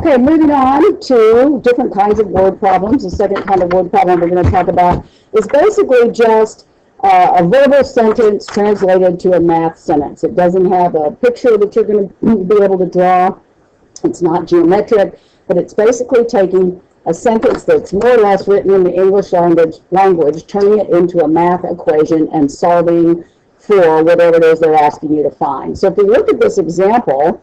Okay, moving on to different kinds of word problems. The second kind of word problem we're going to talk about is basically just a verbal sentence translated to a math sentence. It doesn't have a picture that you're going to be able to draw. It's not geometric, but it's basically taking a sentence that's more or less written in the English language, turning it into a math equation and solving for whatever it is they're asking you to find. So if we look at this example,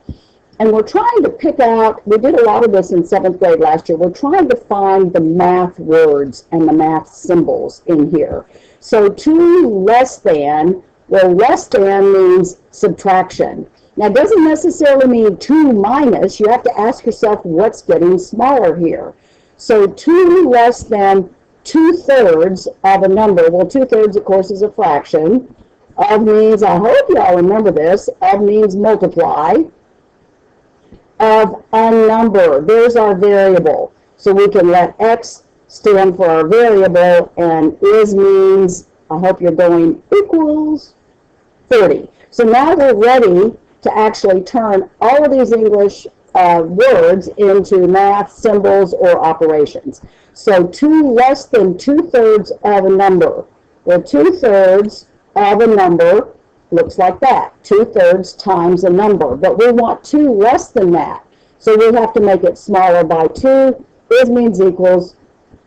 and we're trying to pick out, we did a lot of this in 7th grade last year, we're trying to find the math words and the math symbols in here. So 2 less than, well, less than means subtraction. Now, it doesn't necessarily mean 2 minus. You have to ask yourself what's getting smaller here. So 2 less than 2/3 of a number. Well, 2/3, of course, is a fraction. Of means, I hope you all remember this, of means multiply. Of a number. There's our variable. So we can let x stand for our variable, and is means, I hope you're going, equals 30. So now we're ready to actually turn all of these English words into math symbols or operations. So 2 less than 2/3 of a number. Well, 2/3 of a number looks like that. 2/3 times a number. But we want 2 less than that. So we have to make it smaller by 2. Is means equals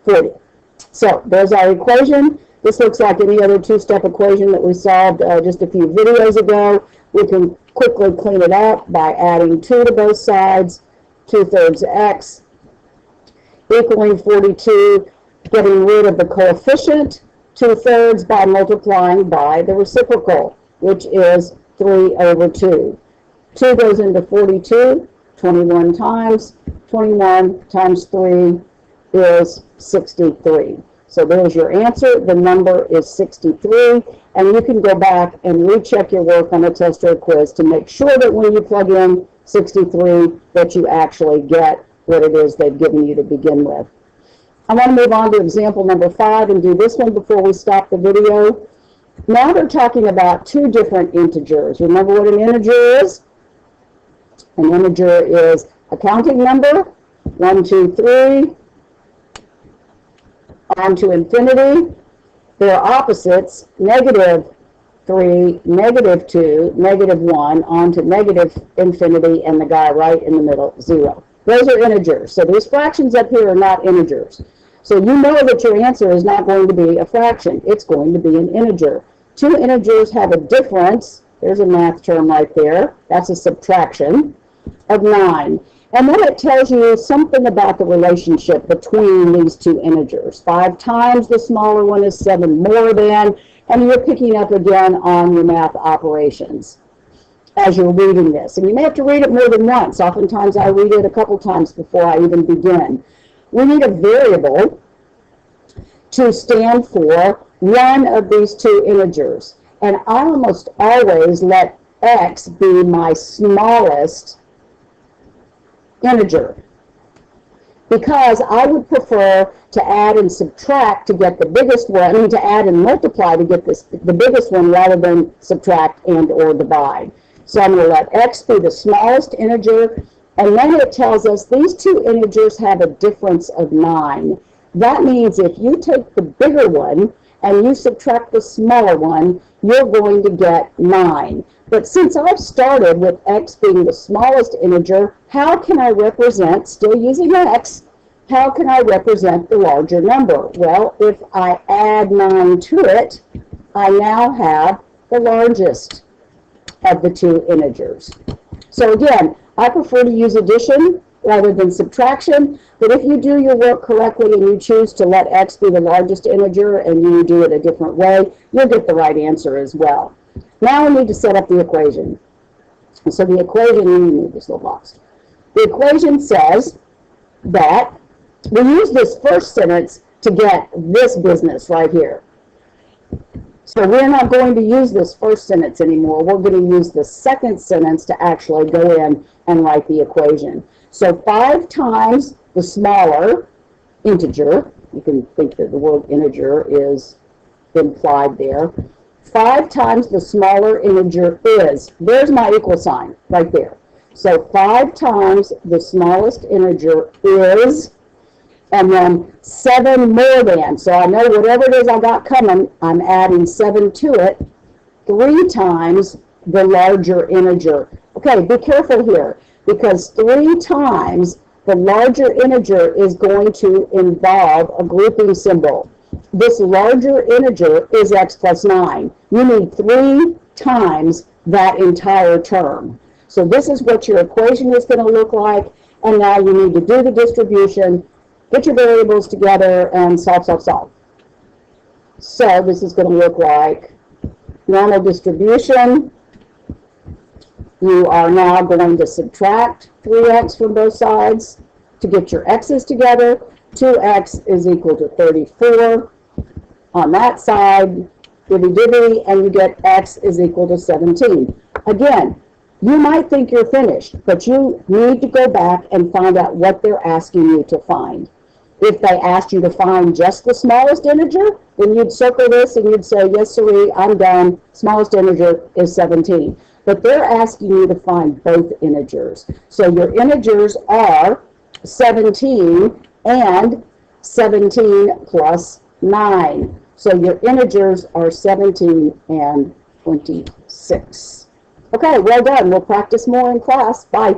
40. So there's our equation. This looks like any other 2-step equation that we solved just a few videos ago. We can quickly clean it up by adding 2 to both sides. 2/3 x equaling 42. Getting rid of the coefficient. 2/3 by multiplying by the reciprocal, which is 3/2. 2 goes into 42, 21 times. 21 times 3 is 63. So there's your answer. The number is 63. And you can go back and recheck your work on a test or a quiz to make sure that when you plug in 63, that you actually get what it is they've given you to begin with. I want to move on to example number 5 and do this one before we stop the video. Now they're talking about 2 different integers. Remember what an integer is? An integer is a counting number, 1, 2, 3, on to infinity. They're opposites, -3, -2, -1, on to negative infinity, and the guy right in the middle, 0. Those are integers. So these fractions up here are not integers. So you know that your answer is not going to be a fraction. It's going to be an integer. 2 integers have a difference. There's a math term right there. That's a subtraction of 9. And then it tells you something about the relationship between these 2 integers. 5 times the smaller one is 7 more than, and you're picking up again on your math operations as you're reading this. And you may have to read it more than once. Oftentimes I read it a couple times before I even begin. We need a variable to stand for one of these 2 integers. And I almost always let x be my smallest integer, because I would prefer to add and subtract to get the biggest one, I mean to add and multiply to get the biggest one rather than subtract and or divide. So I'm going to let x be the smallest integer, and then it tells us these 2 integers have a difference of 9. That means if you take the bigger one and you subtract the smaller one, you're going to get 9. But since I've started with x being the smallest integer, how can I represent, still using x, how can I represent the larger number? Well, if I add 9 to it, I now have the largest of the 2 integers. So again, I prefer to use addition rather than subtraction, but if you do your work correctly and you choose to let x be the largest integer and you do it a different way, you'll get the right answer as well. Now we need to set up the equation. And so the equation, you need this little box. The equation says that we use this first sentence to get this business right here. So we're not going to use this first sentence anymore. We're going to use the second sentence to actually go in and write the equation. So 5 times the smaller integer, you can think that the word integer is implied there. 5 times the smaller integer is, there's my equal sign right there. So 5 times the smallest integer is, and then 7 more than. So I know whatever it is I got coming, I'm adding 7 to it, 3 times the larger integer. Okay, be careful here, because 3 times the larger integer is going to involve a grouping symbol. This larger integer is x plus 9. You need 3 times that entire term. So this is what your equation is going to look like, and now you need to do the distribution, get your variables together, and solve, solve, solve. So this is going to look like normal distribution. You are now going to subtract 3x from both sides to get your x's together. 2x is equal to 34 on that side, divvy divvy, and you get x is equal to 17. Again, you might think you're finished, but you need to go back and find out what they're asking you to find. If they asked you to find just the smallest integer, then you'd circle this and you'd say, yes, sirree, I'm done. Smallest integer is 17. But they're asking you to find both integers. So your integers are 17 and 17 plus 9. So your integers are 17 and 26. Okay, well done. We'll practice more in class. Bye.